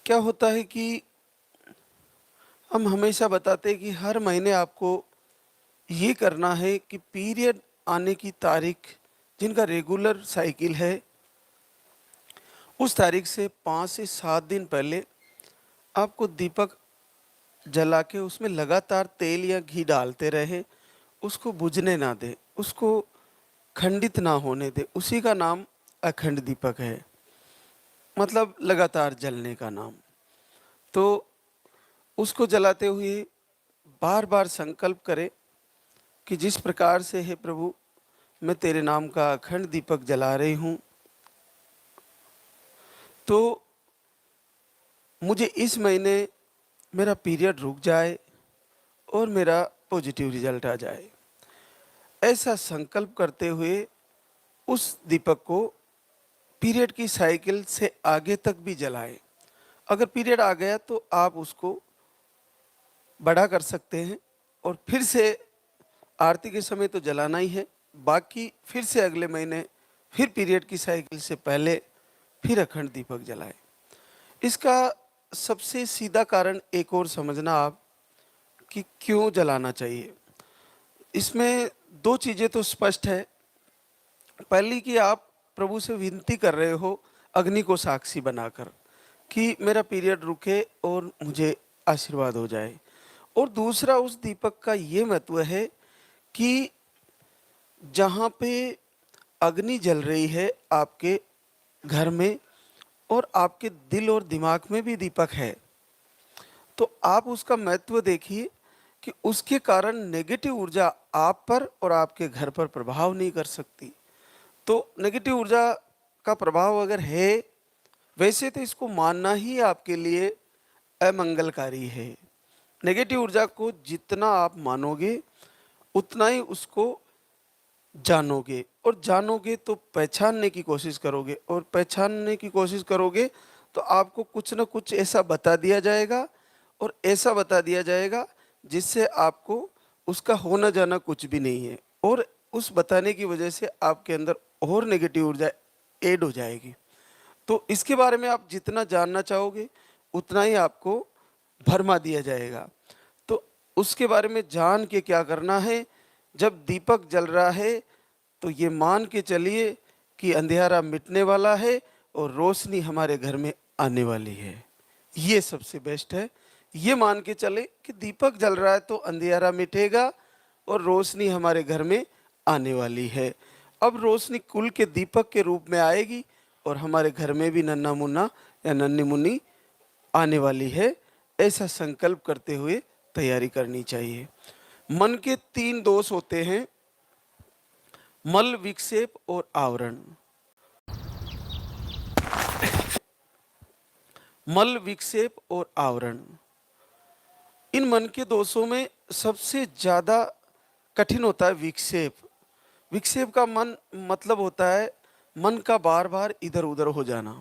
क्या होता है कि हम हमेशा बताते हैं कि हर महीने आपको ये करना है कि पीरियड आने की तारीख जिनका रेगुलर साइकिल है, उस तारीख से 5 से 7 दिन पहले आपको दीपक जला के उसमें लगातार तेल या घी डालते रहे, उसको बुझने ना दें, उसको खंडित ना होने दें। उसी का नाम अखंड दीपक है, मतलब लगातार जलने का नाम। तो उसको जलाते हुए बार बार संकल्प करें कि जिस प्रकार से हे प्रभु, मैं तेरे नाम का अखंड दीपक जला रही हूँ, तो मुझे इस महीने मेरा पीरियड रुक जाए और मेरा पॉजिटिव रिजल्ट आ जाए। ऐसा संकल्प करते हुए उस दीपक को पीरियड की साइकिल से आगे तक भी जलाएं। अगर पीरियड आ गया तो आप उसको बड़ा कर सकते हैं और फिर से आरती के समय तो जलाना ही है, बाकी फिर से अगले महीने फिर पीरियड की साइकिल से पहले फिर अखंड दीपक जलाएं। इसका सबसे सीधा कारण एक और समझना आप कि क्यों जलाना चाहिए। इसमें दो चीज़ें तो स्पष्ट है। पहली कि आप प्रभु से विनती कर रहे हो अग्नि को साक्षी बनाकर कि मेरा पीरियड रुके और मुझे आशीर्वाद हो जाए। और दूसरा उस दीपक का ये महत्व है कि जहाँ पे अग्नि जल रही है आपके घर में और आपके दिल और दिमाग में भी दीपक है, तो आप उसका महत्व देखिए कि उसके कारण नेगेटिव ऊर्जा आप पर और आपके घर पर प्रभाव नहीं कर सकती। तो नेगेटिव ऊर्जा का प्रभाव अगर है, वैसे तो इसको मानना ही आपके लिए अमंगलकारी है। नेगेटिव ऊर्जा को जितना आप मानोगे उतना ही उसको जानोगे, और जानोगे तो पहचानने की कोशिश करोगे, और पहचानने की कोशिश करोगे तो आपको कुछ ना कुछ ऐसा बता दिया जाएगा, और ऐसा बता दिया जाएगा जिससे आपको उसका होना जाना कुछ भी नहीं है, और उस बताने की वजह से आपके अंदर और नेगेटिव ऊर्जा ऐड हो जाएगी। तो इसके बारे में आप जितना जानना चाहोगे उतना ही आपको भरमा दिया जाएगा। तो उसके बारे में जान के क्या करना है, जब दीपक जल रहा है तो ये मान के चलिए कि अंधेरा मिटने वाला है और रोशनी हमारे घर में आने वाली है। ये सबसे बेस्ट है। ये मान के चले कि दीपक जल रहा है तो अंधेरा मिटेगा और रोशनी हमारे घर में आने वाली है। अब रोशनी कुल के दीपक के रूप में आएगी और हमारे घर में भी नन्ना मुन्ना या नन्नी मुन्नी आने वाली है। ऐसा संकल्प करते हुए तैयारी करनी चाहिए। मन के 3 दोष होते हैं: मल, विक्षेप और आवरण। मल, विक्षेप और आवरण, इन मन के दोषों में सबसे ज्यादा कठिन होता है विक्षेप। विक्षेप का मन मतलब होता है मन का बार बार इधर उधर हो जाना।